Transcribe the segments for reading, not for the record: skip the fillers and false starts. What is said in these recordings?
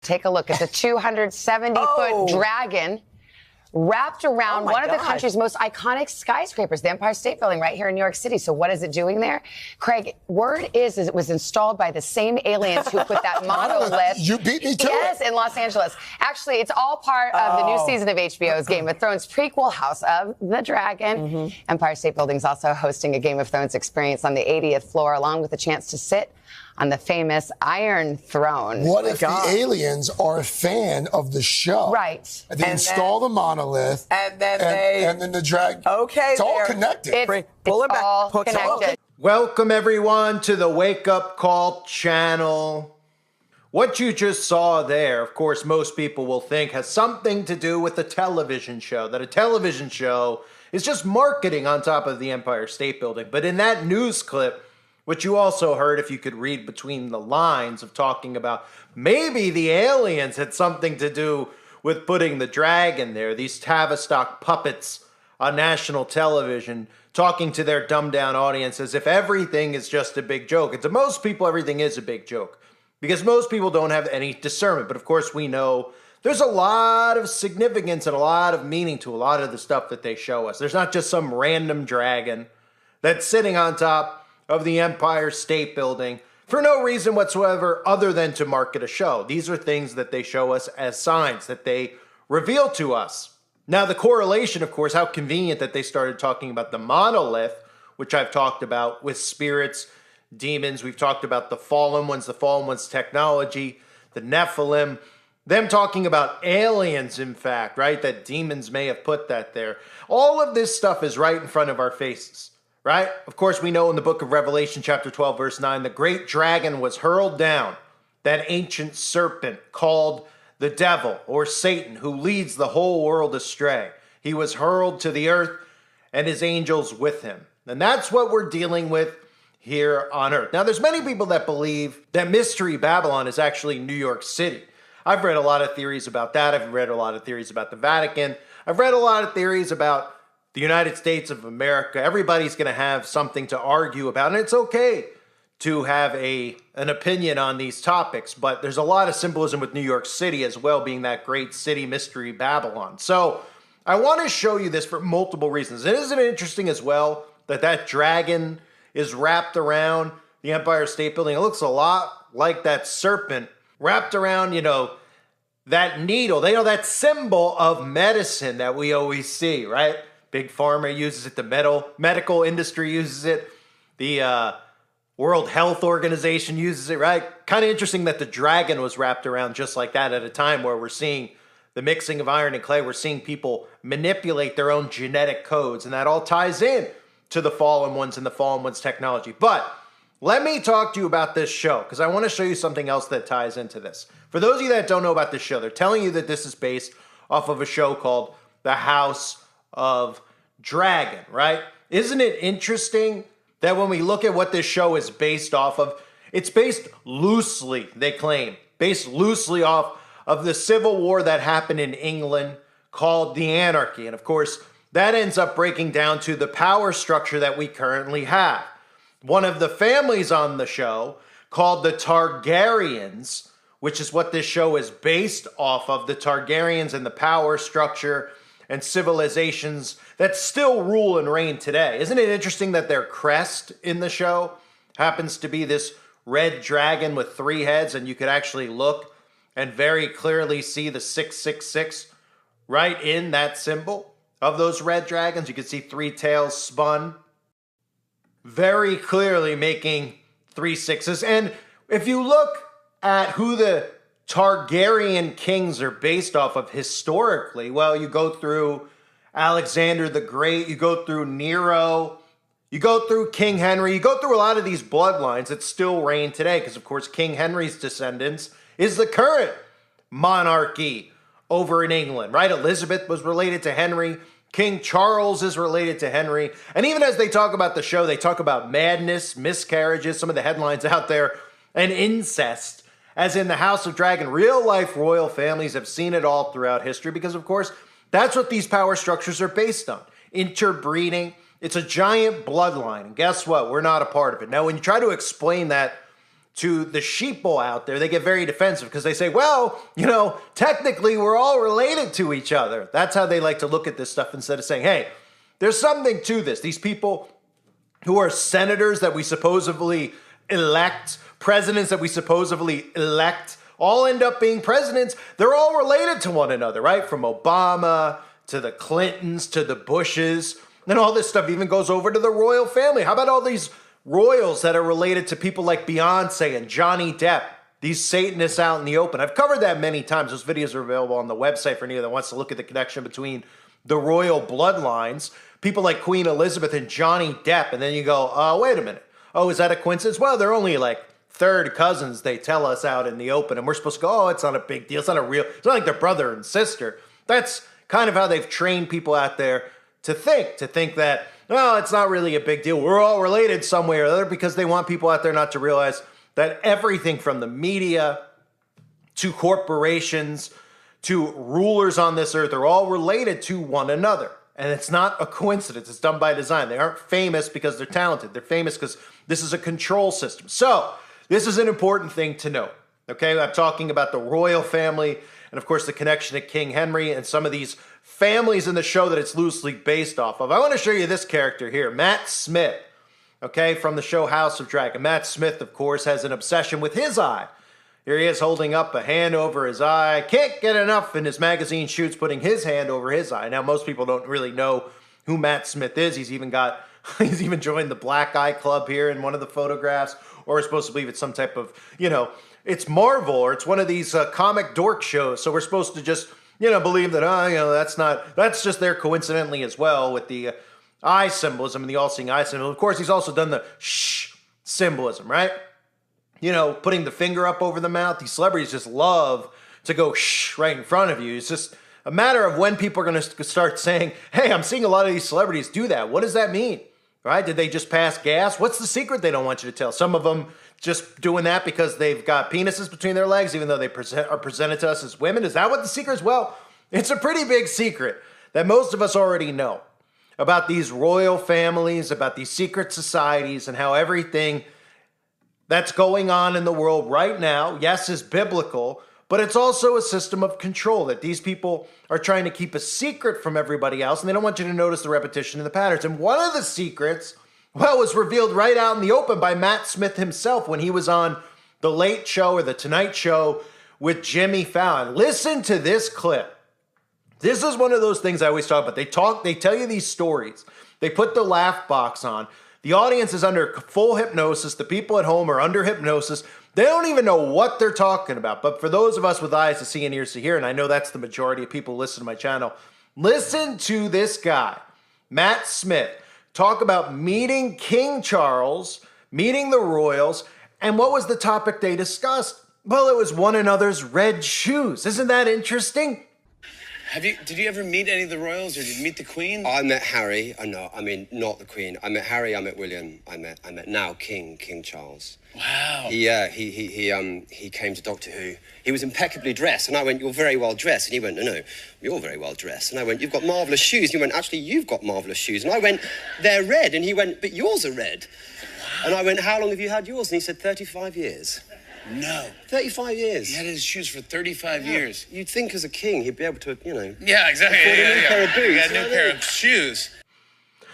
Take a look. It's a 270-foot dragon wrapped around one of the country's most iconic skyscrapers, the Empire State Building right here in New York City. So what is it doing there? Craig, word is it was installed by the same aliens who put that monolith. You beat me to it. Yes, in Los Angeles. Actually, it's all part of the new season of HBO's Game of Thrones prequel, House of the Dragon. Empire State Building is also hosting a Game of Thrones experience on the 80th floor, along with a chance to sit on the famous Iron Throne. What if the aliens are a fan of the show? Right. And they install the monolith. And then and then the dragon. Okay, it's all connected. It's all connected. Welcome, everyone, to the Wake Up Call channel. What you just saw there, of course, most people will think has something to do with a television show, that a television show is just marketing on top of the Empire State Building. But in that news clip, which you also heard if you could read between the lines of talking about maybe the aliens had something to do with putting the dragon there, these Tavistock puppets on national television talking to their dumbed down audience as if everything is just a big joke. And to most people, everything is a big joke because most people don't have any discernment. But of course, we know there's a lot of significance and a lot of meaning to a lot of the stuff that they show us. There's not just some random dragon that's sitting on top of the Empire State Building for no reason whatsoever other than to market a show. These are things that they show us as signs that they reveal to us. Now, the correlation, of course, how convenient that they started talking about the monolith, which I've talked about with spirits, demons. We've talked about the fallen ones technology, the Nephilim, them talking about aliens, in fact, right? That demons may have put that there. All of this stuff is right in front of our faces. Right? Of course, we know in the book of Revelation, chapter 12, verse 9, the great dragon was hurled down, that ancient serpent called the devil or Satan, who leads the whole world astray. He was hurled to the earth and his angels with him. And that's what we're dealing with here on earth. Now, there's many people that believe that Mystery Babylon is actually New York City. I've read a lot of theories about that. I've read a lot of theories about the Vatican. I've read a lot of theories about the United States of America. Everybody's going to have something to argue about, and it's okay to have an opinion on these topics, but there's a lot of symbolism with New York City as well, being that great city, Mystery Babylon. So I want to show you this for multiple reasons. And isn't it interesting as well that that dragon is wrapped around the Empire State Building? It looks a lot like that serpent wrapped around, that needle. They know that symbol of medicine that we always see, right? Big Pharma uses it. The medical industry uses it. The World Health Organization uses it, right? Kind of interesting that the dragon was wrapped around just like that at a time where we're seeing the mixing of iron and clay. We're seeing people manipulate their own genetic codes, and that all ties in to the fallen ones and the fallen ones technology. But let me talk to you about this show because I want to show you something else that ties into this. For those of you that don't know about this show, they're telling you that this is based off of a show called The House of Dragon, right? Isn't it interesting that when we look at what this show is based off of, it's based loosely, they claim, based loosely off of the civil war that happened in England called the Anarchy. And of course, that ends up breaking down to the power structure that we currently have. One of the families on the show called the Targaryens, which is what this show is based off of, the Targaryens and the power structure and civilizations that still rule and reign today. Isn't it interesting that their crest in the show happens to be this red dragon with 3 heads, and you could actually look and very clearly see the 666 right in that symbol of those red dragons. You can see 3 tails spun, very clearly making 3 sixes. And if you look at who the Targaryen kings are based off of historically, well, you go through Alexander the Great, you go through Nero, you go through King Henry, you go through a lot of these bloodlines that still reign today, because of course King Henry's descendants is the current monarchy over in England, right? Elizabeth was related to Henry, King Charles is related to Henry, and even as they talk about the show, they talk about madness, miscarriages, some of the headlines out there, and incest. As in the House of Dragon, real-life royal families have seen it all throughout history because, of course, that's what these power structures are based on. Interbreeding. It's a giant bloodline. And guess what? We're not a part of it. Now, when you try to explain that to the sheeple out there, they get very defensive because they say, well, technically we're all related to each other. That's how they like to look at this stuff instead of saying, hey, there's something to this. These people who are senators that we supposedly elect, presidents that we supposedly elect, all end up being presidents. They're all related to one another, right? From Obama to the Clintons to the Bushes. And all this stuff even goes over to the royal family. How about all these royals that are related to people like Beyonce and Johnny Depp? These Satanists out in the open. I've covered that many times. Those videos are available on the website for anyone that wants to look at the connection between the royal bloodlines. People like Queen Elizabeth and Johnny Depp. And then you go, wait a minute. Oh, is that a coincidence? Well, they're only like third cousins, they tell us out in the open. And we're supposed to go, it's not a big deal. It's not like they're brother and sister. That's kind of how they've trained people out there to think that, well, it's not really a big deal. We're all related some way or other, because they want people out there not to realize that everything from the media to corporations to rulers on this earth are all related to one another. And it's not a coincidence. It's done by design. They aren't famous because they're talented. They're famous because this is a control system. So this is an important thing to note. Okay, I'm talking about the royal family and, of course, the connection to King Henry and some of these families in the show that it's loosely based off of. I want to show you this character here, Matt Smith, okay, from the show House of Dragon. Matt Smith, of course, has an obsession with his eye. Here he is holding up a hand over his eye. Can't get enough in his magazine shoots putting his hand over his eye. Now, most people don't really know who Matt Smith is. He's even joined the Black Eye Club here in one of the photographs, or we're supposed to believe it's some type of, it's Marvel, or it's one of these comic dork shows. So we're supposed to just, believe that, that's just there coincidentally as well with the eye symbolism and the all-seeing eye symbol. Of course, he's also done the shh symbolism, right? Putting the finger up over the mouth. These celebrities just love to go shh right in front of you. It's just a matter of when people are going to start saying, hey, I'm seeing a lot of these celebrities do that. What does that mean? Right? Did they just pass gas? What's the secret they don't want you to tell? Some of them just doing that because they've got penises between their legs, even though they are presented to us as women. Is that what the secret is? Well, it's a pretty big secret that most of us already know about these royal families, about these secret societies, and how everything that's going on in the world right now, yes, is biblical, but it's also a system of control that these people are trying to keep a secret from everybody else, and they don't want you to notice the repetition and the patterns. And one of the secrets, was revealed right out in the open by Matt Smith himself when he was on The Late Show or The Tonight Show with Jimmy Fallon. Listen to this clip. This is one of those things I always talk about. They tell you these stories. They put the laugh box on. The audience is under full hypnosis. The people at home are under hypnosis. They don't even know what they're talking about. But for those of us with eyes to see and ears to hear, and I know that's the majority of people who listen to my channel, listen to this guy, Matt Smith, talk about meeting King Charles, meeting the royals, and what was the topic they discussed? Well, it was one another's red shoes. Isn't that interesting? Did you ever meet any of the royals, or did you meet the Queen? I met Harry. Not the Queen. I met Harry. I met William. I met now King Charles. Wow. He came to Doctor Who. He was impeccably dressed, and I went, "You're very well dressed." And he went, "No, you're very well dressed." And I went, "You've got marvelous shoes." And he went, "Actually, you've got marvelous shoes." And I went, "They're red." And he went, "But yours are red." Wow. And I went, "How long have you had yours?" And he said, 35 years. No. 35 years. He had his shoes for 35 years. You'd think as a king he'd be able to, Yeah, exactly. afford a new pair of boots. He had a new pair of shoes.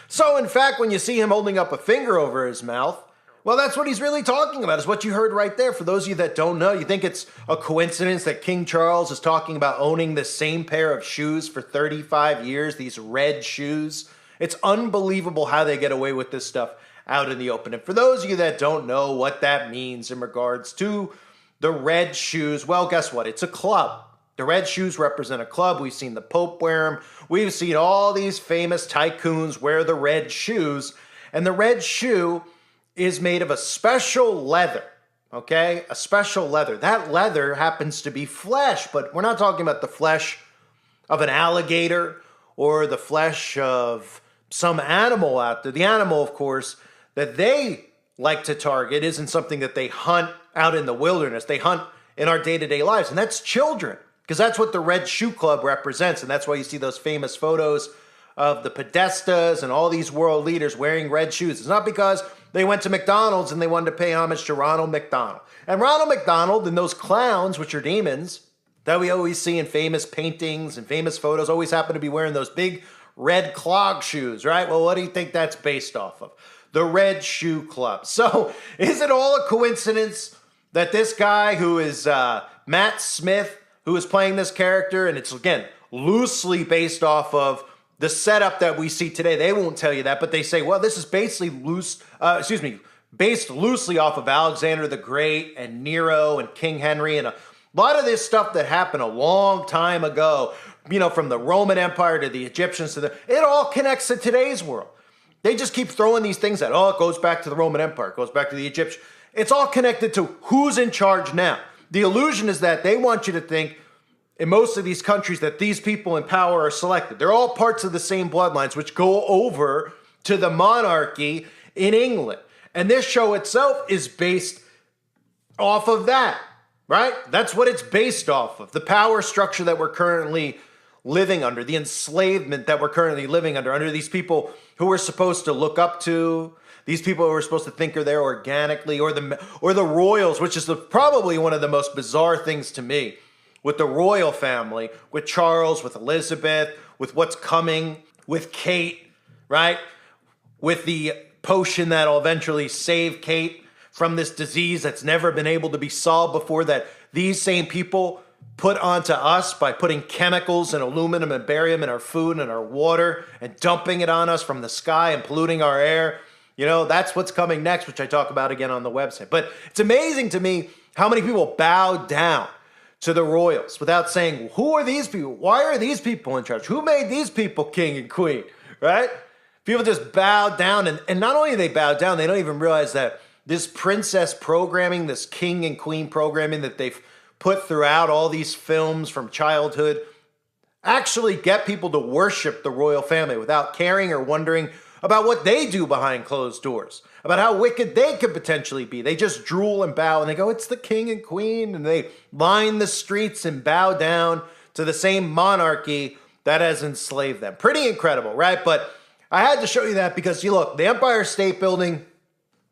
So, in fact, when you see him holding up a finger over his mouth, well, that's what he's really talking about, is what you heard right there. For those of you that don't know, you think it's a coincidence that King Charles is talking about owning the same pair of shoes for 35 years, these red shoes? It's unbelievable how they get away with this stuff out in the open. And for those of you that don't know what that means in regards to the red shoes, well, guess what? It's a club. The red shoes represent a club. We've seen the Pope wear them. We've seen all these famous tycoons wear the red shoes. And the red shoe is made of a special leather, okay? A special leather. That leather happens to be flesh, but we're not talking about the flesh of an alligator or the flesh of some animal out there. The animal, of course, that they like to target isn't something that they hunt out in the wilderness. They hunt in our day-to-day lives, and that's children, because that's what the Red Shoe Club represents, and that's why you see those famous photos of the Podestas and all these world leaders wearing red shoes. It's not because they went to McDonald's and they wanted to pay homage to Ronald McDonald. And Ronald McDonald and those clowns, which are demons, that we always see in famous paintings and famous photos, always happen to be wearing those big red clog shoes, right? Well, what do you think that's based off of? The Red Shoe Club. So is it all a coincidence that this guy who is Matt Smith, who is playing this character, and it's, again, loosely based off of the setup that we see today. They won't tell you that, but they say, well, this is basically based loosely off of Alexander the Great and Nero and King Henry and a lot of this stuff that happened a long time ago, from the Roman Empire to the Egyptians it all connects to today's world. They just keep throwing these things at, it goes back to the Roman Empire, it goes back to the Egyptians. It's all connected to who's in charge now. The illusion is that they want you to think in most of these countries that these people in power are selected. They're all parts of the same bloodlines, which go over to the monarchy in England. And this show itself is based off of that, right? That's what it's based off of. The power structure that we're currently living under, the enslavement that we're currently living under these people who we're supposed to look up to, these people who are supposed to think are there organically, or the royals, which is probably one of the most bizarre things to me, with the royal family, with Charles, with Elizabeth, with what's coming, with Kate, right? With the potion that'll eventually save Kate from this disease that's never been able to be solved before, that these same people put onto us by putting chemicals and aluminum and barium in our food and our water and dumping it on us from the sky and polluting our air. That's what's coming next, which I talk about again on the website. But it's amazing to me how many people bow down to the royals without saying, who are these people? Why are these people in charge? Who made these people king and queen, right? People just bow down, and not only do they bow down, they don't even realize that this princess programming, this king and queen programming that they've put throughout all these films from childhood actually get people to worship the royal family without caring or wondering about what they do behind closed doors, about how wicked they could potentially be. They just drool and bow and they go, it's the king and queen, and they line the streets and bow down to the same monarchy that has enslaved them. Pretty incredible, right? But I had to show you that because, look, the Empire State Building,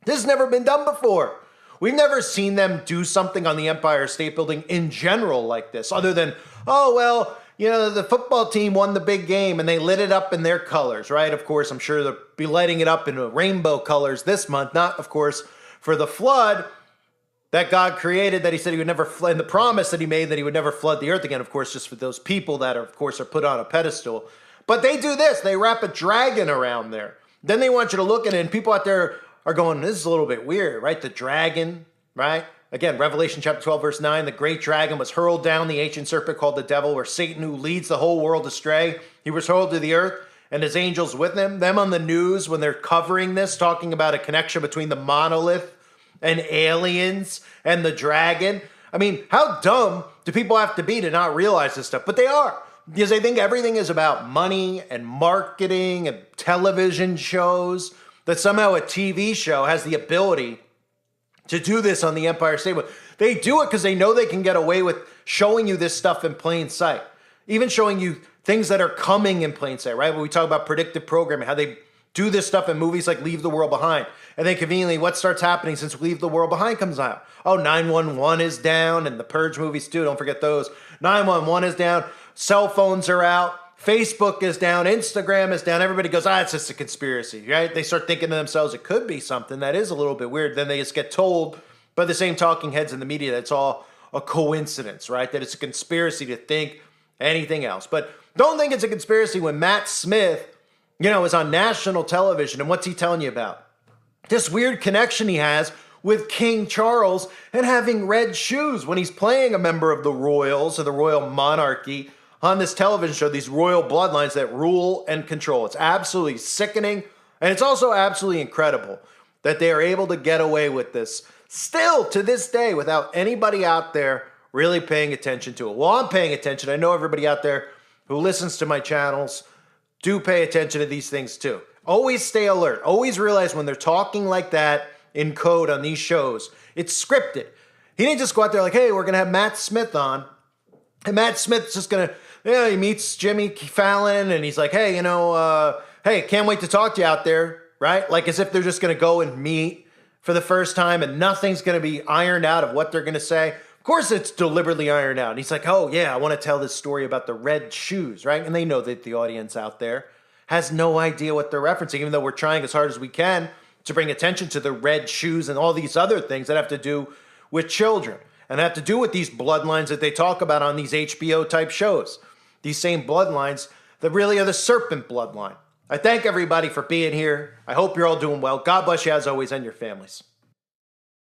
this has never been done before. We've never seen them do something on the Empire State Building in general like this, other than, the football team won the big game and they lit it up in their colors, right? Of course, I'm sure they'll be lighting it up in rainbow colors this month, not, of course, for the flood that God created, that he said he would never flood, and the promise that he made that he would never flood the earth again, of course, just for those people that, are put on a pedestal. But they do this. They wrap a dragon around there. Then they want you to look at it, and people out there are going, this is a little bit weird, right? The dragon, right? Again, Revelation chapter 12, verse 9, the great dragon was hurled down, the ancient serpent called the devil, where Satan, who leads the whole world astray, he was hurled to the earth, and his angels with him. Them on the news, when they're covering this, talking about a connection between the monolith and aliens and the dragon. I mean, how dumb do people have to be to not realize this stuff? But they are, because they think everything is about money and marketing and television shows, that somehow a TV show has the ability to do this on the Empire State Building. They do it because they know they can get away with showing you this stuff in plain sight. Even showing you things that are coming in plain sight, right? When we talk about predictive programming, how they do this stuff in movies like Leave the World Behind. And then conveniently, what starts happening since Leave the World Behind comes out? 911 is down, and the Purge movies too, don't forget those. 911 is down, cell phones are out, Facebook is down, Instagram is down. Everybody goes, it's just a conspiracy, right? They start thinking to themselves, it could be something that is a little bit weird. Then they just get told by the same talking heads in the media that it's all a coincidence, right? That it's a conspiracy to think anything else. But don't think it's a conspiracy when Matt Smith, is on national television. And what's he telling you about? This weird connection he has with King Charles and having red shoes when he's playing a member of the royals or the royal monarchy on this television show, these royal bloodlines that rule and control. It's absolutely sickening, and it's also absolutely incredible that they are able to get away with this still to this day without anybody out there really paying attention to it. Well, I'm paying attention. I know everybody out there who listens to my channels do pay attention to these things too. Always stay alert. Always realize when they're talking like that in code on these shows, it's scripted. He didn't just go out there like, hey, we're going to have Matt Smith on, and Matt Smith's just going to, he meets Jimmy Fallon, and he's like, hey, hey, can't wait to talk to you out there, right? Like as if they're just going to go and meet for the first time and nothing's going to be ironed out of what they're going to say. Of course it's deliberately ironed out. And he's like, oh yeah, I want to tell this story about the red shoes, right? And they know that the audience out there has no idea what they're referencing, even though we're trying as hard as we can to bring attention to the red shoes and all these other things that have to do with children and have to do with these bloodlines that they talk about on these HBO type shows. These same bloodlines that really are the serpent bloodline. I thank everybody for being here. I hope you're all doing well. God bless you as always and your families.